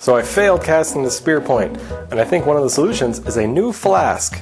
So I failed casting the spear point, and I think one of the solutions is a new flask.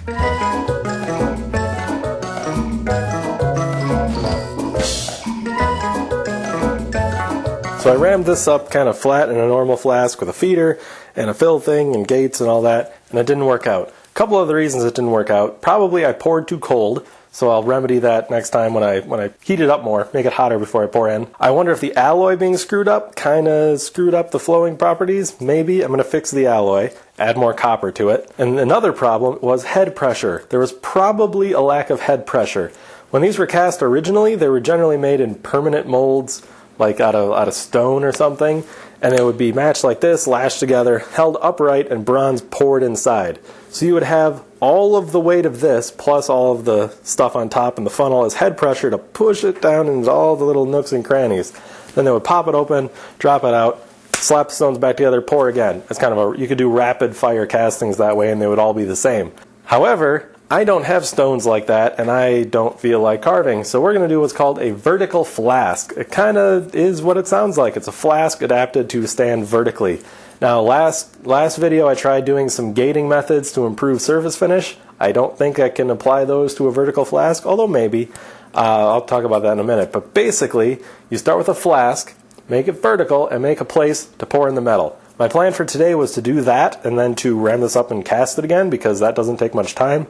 So I rammed this up kind of flat in a normal flask with a feeder and a fill thing and gates and all that, and it didn't work out. A couple of the reasons it didn't work out. Probably I poured too cold, so I'll remedy that next time when I heat it up more, make it hotter before I pour in. I wonder if the alloy being screwed up kind of screwed up the flowing properties. Maybe. I'm going to fix the alloy, add more copper to it. And another problem was head pressure. There was probably a lack of head pressure. When these were cast originally, they were generally made in permanent molds, like out of stone or something, and they would be matched like this, lashed together, held upright, and bronze poured inside. So you would have all of the weight of this, plus all of the stuff on top and the funnel as head pressure to push it down into all the little nooks and crannies. Then they would pop it open, drop it out, slap the stones back together, pour again. It's kind of you could do rapid fire castings that way and they would all be the same. However, I don't have stones like that, and I don't feel like carving, so we're going to do what's called a vertical flask. It kind of is what it sounds like. It's a flask adapted to stand vertically. Now, last video I tried doing some gating methods to improve surface finish. I don't think I can apply those to a vertical flask, although maybe. I'll talk about that in a minute. But basically, you start with a flask, make it vertical, and make a place to pour in the metal. My plan for today was to do that and then to ram this up and cast it again because that doesn't take much time.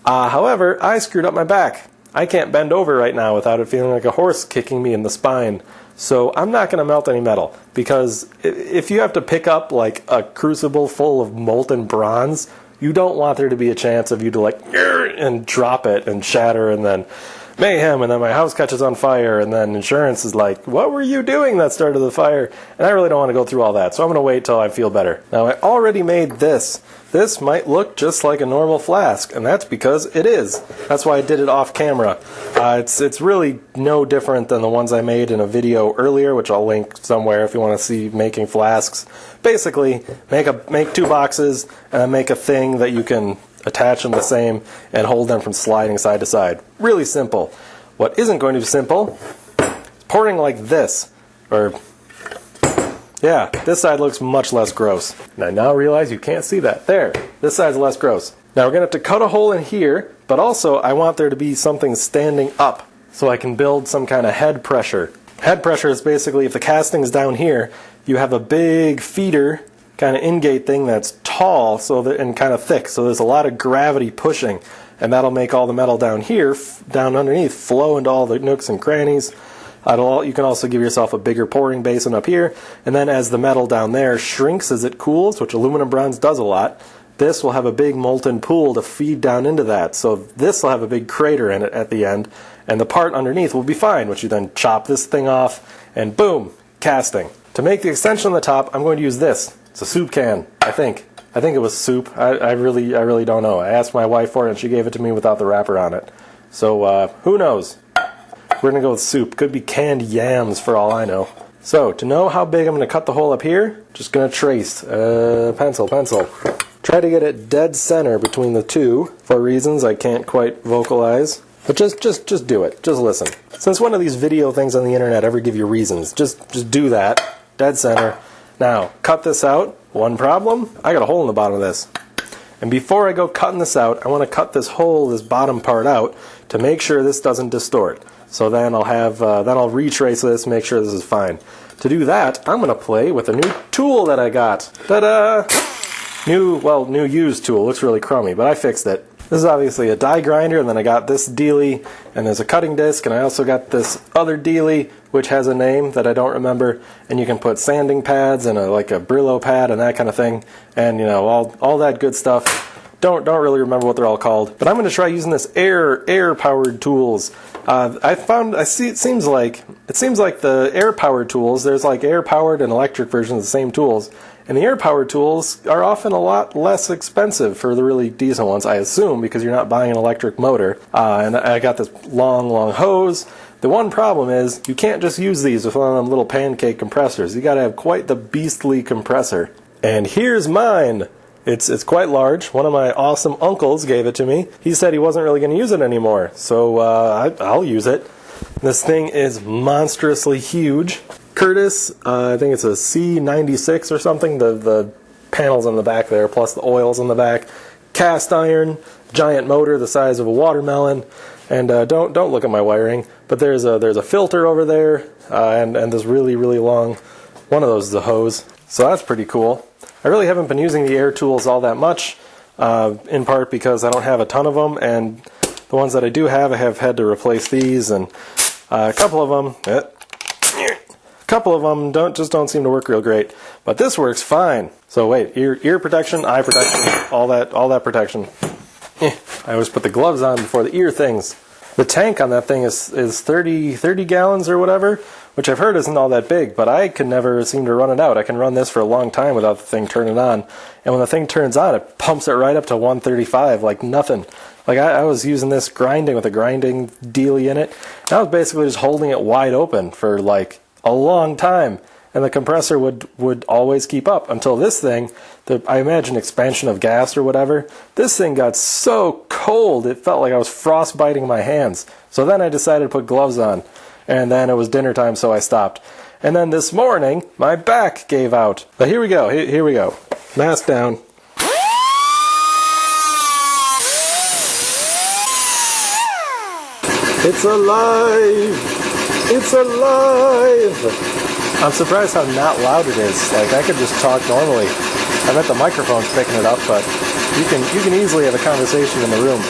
However, I screwed up my back. I can't bend over right now without it feeling like a horse kicking me in the spine. So I'm not going to melt any metal because if you have to pick up like a crucible full of molten bronze, you don't want there to be a chance of you to like and drop it and shatter and then mayhem, and then my house catches on fire, and then insurance is like, what were you doing that started the fire? And I really don't want to go through all that, so I'm going to wait till I feel better. Now, I already made this. This might look just like a normal flask, and that's because it is. That's why I did it off camera. It's really no different than the ones I made in a video earlier, which I'll link somewhere if you want to see making flasks. Basically, make two boxes, and then make a thing that you can attach them the same, and hold them from sliding side to side. Really simple. What isn't going to be simple is pouring like this. Yeah, this side looks much less gross. And I now realize you can't see that. There, this side's less gross. Now we're going to have to cut a hole in here, but also I want there to be something standing up so I can build some kind of head pressure. Head pressure is basically if the casting is down here, you have a big feeder kind of ingate thing that's tall and kind of thick, so there's a lot of gravity pushing, and that'll make all the metal down here, down underneath, flow into all the nooks and crannies. You can also give yourself a bigger pouring basin up here, and then as the metal down there shrinks as it cools, which aluminum bronze does a lot, this will have a big molten pool to feed down into that, so this will have a big crater in it at the end, and the part underneath will be fine, which you then chop this thing off, and boom, casting. To make the extension on the top, I'm going to use this. It's a soup can, I think. I think it was soup. I really don't know. I asked my wife for it, and she gave it to me without the wrapper on it. So, who knows? We're going to go with soup. Could be canned yams for all I know. So, to know how big I'm going to cut the hole up here, just going to trace. Pencil. Try to get it dead center between the two for reasons I can't quite vocalize. But just do it. Just listen. Since one of these video things on the internet ever give you reasons, just do that. Dead center. Now, cut this out. One problem, I got a hole in the bottom of this. And before I go cutting this out, I want to cut this hole, this bottom part out, to make sure this doesn't distort. So then I'll retrace this, make sure this is fine. To do that, I'm going to play with a new tool that I got. Ta-da! New used tool. Looks really crummy, but I fixed it. This is obviously a die grinder, and then I got this dealie, and there's a cutting disc, and I also got this other dealie, which has a name that I don't remember, and you can put sanding pads and like a Brillo pad and that kind of thing, and you know, all that good stuff. Don't really remember what they're all called, but I'm going to try using this air powered tools. It seems like the air powered tools, there's like air powered and electric versions of the same tools. And the air-powered tools are often a lot less expensive for the really decent ones, I assume, because you're not buying an electric motor. And I got this long hose. The one problem is you can't just use these with one of them little pancake compressors. You got to have quite the beastly compressor. And here's mine. It's quite large. One of my awesome uncles gave it to me. He said he wasn't really going to use it anymore, so I'll use it. This thing is monstrously huge. Curtis, I think it's a C96 or something, the panels on the back there, plus the oils on the back. Cast iron, giant motor the size of a watermelon, and don't look at my wiring, but there's a filter over there, and this really long, one of those is a hose, so that's pretty cool. I really haven't been using the air tools all that much, in part because I don't have a ton of them, and the ones that I do have, I have had to replace these, and a couple of them don't seem to work real great, but this works fine. So wait, ear protection, eye protection, all that protection. I always put the gloves on before the ear things. The tank on that thing is 30 gallons or whatever, which I've heard isn't all that big, but I can never seem to run it out. I can run this for a long time without the thing turning on, and when the thing turns on, it pumps it right up to 135 like nothing. Like I was using this grinding with a grinding dealie in it, and I was basically just holding it wide open for like a long time, and the compressor would always keep up until this thing, I imagine expansion of gas or whatever, this thing got so cold it felt like I was frostbiting my hands. So then I decided to put gloves on, and then it was dinner time, so I stopped. And then this morning my back gave out. But here we go, here we go. Mask down. It's alive! It's alive! I'm surprised how not loud it is. Like, I could just talk normally. I bet the microphone's picking it up, but you can easily have a conversation in the room.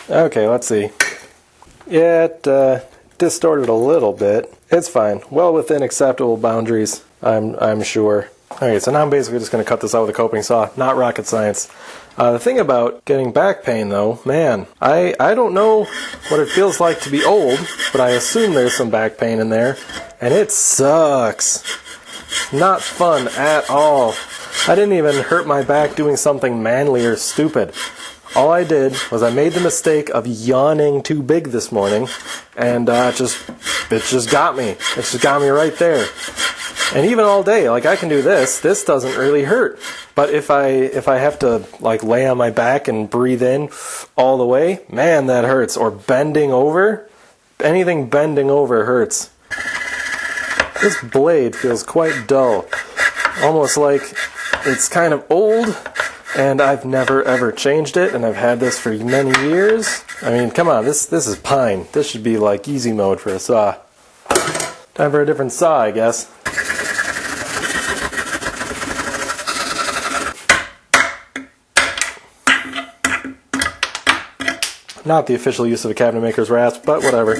Okay, let's see. Yeah, it distorted a little bit. It's fine. Well within acceptable boundaries, I'm sure. Okay, so now I'm basically just going to cut this out with a coping saw. Not rocket science. The thing about getting back pain, though, man, I don't know what it feels like to be old, but I assume there's some back pain in there, and it sucks. Not fun at all. I didn't even hurt my back doing something manly or stupid. All I did was I made the mistake of yawning too big this morning, and it just got me. It just got me right there. And even all day, like I can do this doesn't really hurt. But if I have to like lay on my back and breathe in all the way, man, that hurts. Or bending over, anything bending over hurts. This blade feels quite dull, almost like it's kind of old, and I've never ever changed it, and I've had this for many years. I mean, come on, this is pine. This should be like easy mode for a saw. Time for a different saw, I guess. Not the official use of a cabinet maker's rasp, but whatever.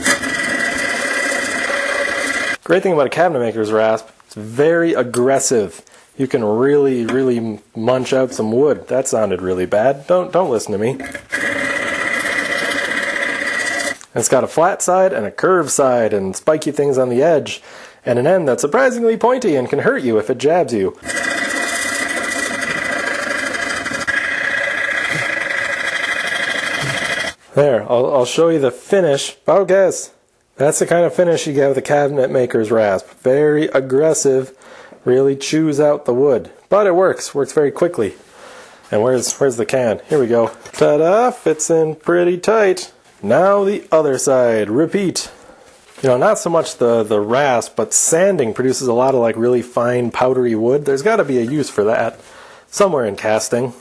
Great thing about a cabinet maker's rasp, it's very aggressive. You can really munch out some wood. That sounded really bad. Don't listen to me. And it's got a flat side and a curved side and spiky things on the edge, and an end that's surprisingly pointy and can hurt you if it jabs you. There, I'll show you the finish. Oh, guess. That's the kind of finish you get with a cabinet maker's rasp. Very aggressive, really chews out the wood. But it works very quickly. And where's the can? Here we go. Ta-da! Fits in pretty tight. Now the other side. Repeat. You know, not so much the rasp, but sanding produces a lot of like really fine powdery wood. There's got to be a use for that somewhere in casting.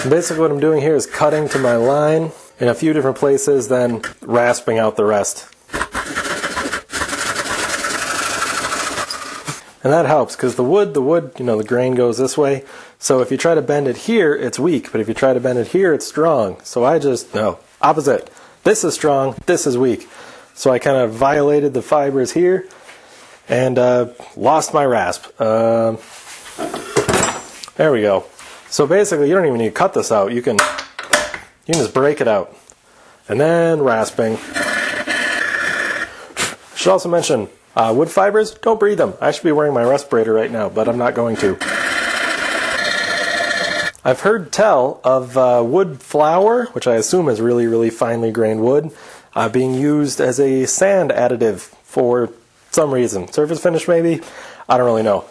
Basically what I'm doing here is cutting to my line in a few different places, then rasping out the rest. And that helps, because the wood, you know, the grain goes this way. So if you try to bend it here, it's weak. But if you try to bend it here, it's strong. So no, opposite. This is strong, this is weak. So I kind of violated the fibers here and lost my rasp. There we go. So basically, you don't even need to cut this out. You can just break it out. And then rasping. Should also mention, wood fibers, don't breathe them. I should be wearing my respirator right now, but I'm not going to. I've heard tell of wood flour, which I assume is really finely grained wood, being used as a sand additive for some reason. Surface finish, maybe? I don't really know.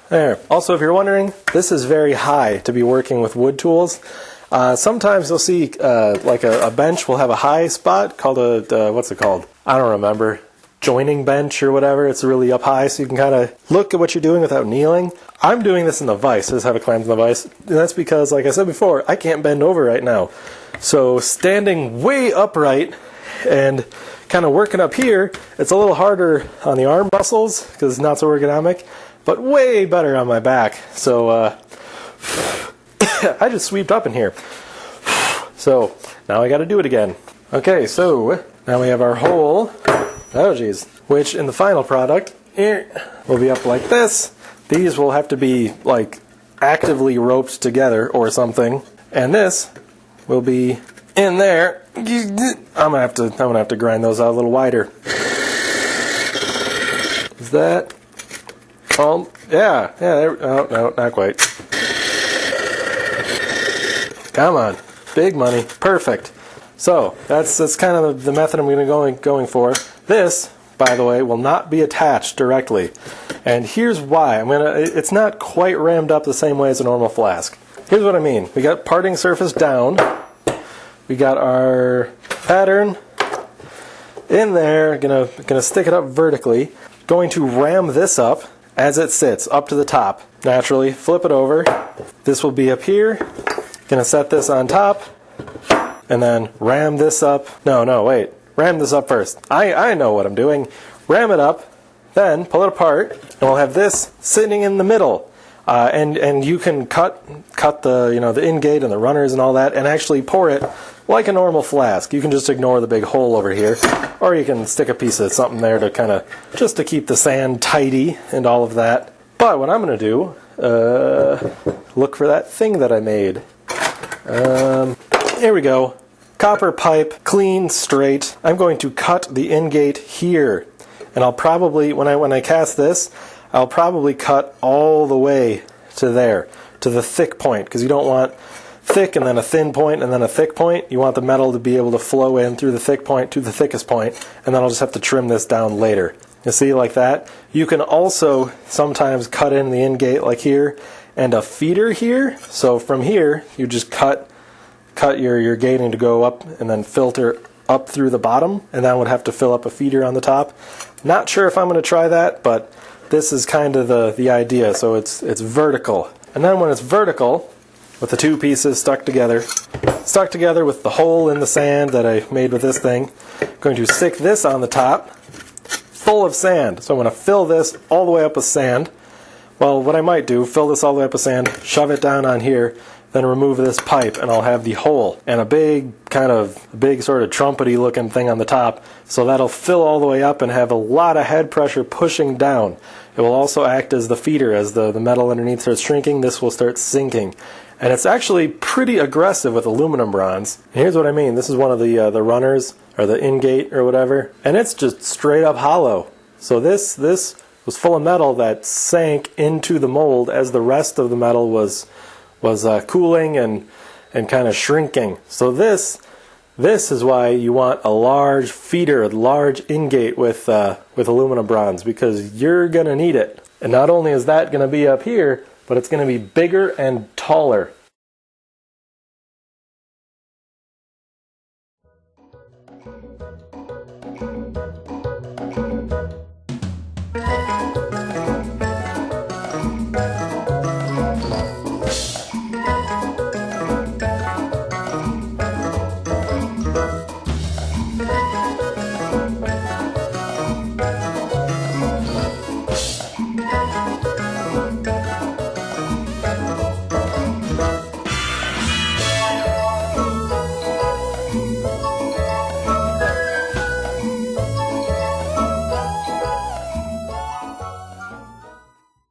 There. Also, if you're wondering, this is very high to be working with wood tools. Sometimes you'll see like a bench will have a high spot called a, what's it called? I don't remember. Joining bench or whatever. It's really up high so you can kind of look at what you're doing without kneeling. I'm doing this in the vise. I just have it clamped in the vise. And that's because, like I said before, I can't bend over right now. So standing way upright and kind of working up here, it's a little harder on the arm muscles because it's not so ergonomic, but way better on my back. So I just sweeped up in here. So now I got to do it again. Okay, so now we have our hole. Oh geez. Which in the final product here will be up like this. These will have to be like actively roped together or something. And this will be in there. I'm gonna have to grind those out a little wider. Is that? Oh yeah, there, oh no, not quite. Come on, big money, perfect. So that's kind of the method I'm going for. This, by the way, will not be attached directly, and here's why. It's not quite rammed up the same way as a normal flask. Here's what I mean. We got parting surface down. We got our pattern in there. Gonna stick it up vertically. Going to ram this up as it sits up to the top. Naturally, flip it over. This will be up here. Gonna set this on top. And then ram this up. No, wait. Ram this up first. I know what I'm doing. Ram it up, then pull it apart, and we'll have this sitting in the middle. And you can cut the the ingate and the runners and all that, and actually pour it like a normal flask. You can just ignore the big hole over here, or you can stick a piece of something there to just to keep the sand tidy and all of that. But what I'm going to do, look for that thing that I made. Here we go. Copper pipe, clean, straight. I'm going to cut the ingate here. And I'll probably, when I cast this, I'll probably cut all the way to there, to the thick point, because you don't want thick and then a thin point and then a thick point. You want the metal to be able to flow in through the thick point to the thickest point, and then I'll just have to trim this down later. You see, like that? You can also sometimes cut in the ingate like here, and a feeder here. So from here, you just cut your gating to go up and then filter up through the bottom, and then would have to fill up a feeder on the top. Not sure if I'm going to try that, but this is kind of the idea. So it's vertical, and then when it's vertical, with the two pieces stuck together with the hole in the sand that I made with this thing, I'm going to stick this on the top, full of sand. So I'm going to fill this all the way up with sand. Well, what I might do, fill this all the way up with sand, shove it down on here, then remove this pipe, and I'll have the hole and a big sort of trumpety looking thing on the top. So that'll fill all the way up and have a lot of head pressure pushing down. It will also act as the feeder. As the metal underneath starts shrinking, this will start sinking. And it's actually pretty aggressive with aluminum bronze. And here's what I mean. This is one of the runners, or the ingate or whatever, and it's just straight up hollow. So this was full of metal that sank into the mold as the rest of the metal was cooling and kind of shrinking. So this is why you want a large feeder, a large ingate with aluminum bronze, because you're gonna need it. And not only is that gonna be up here, but it's gonna be bigger and taller.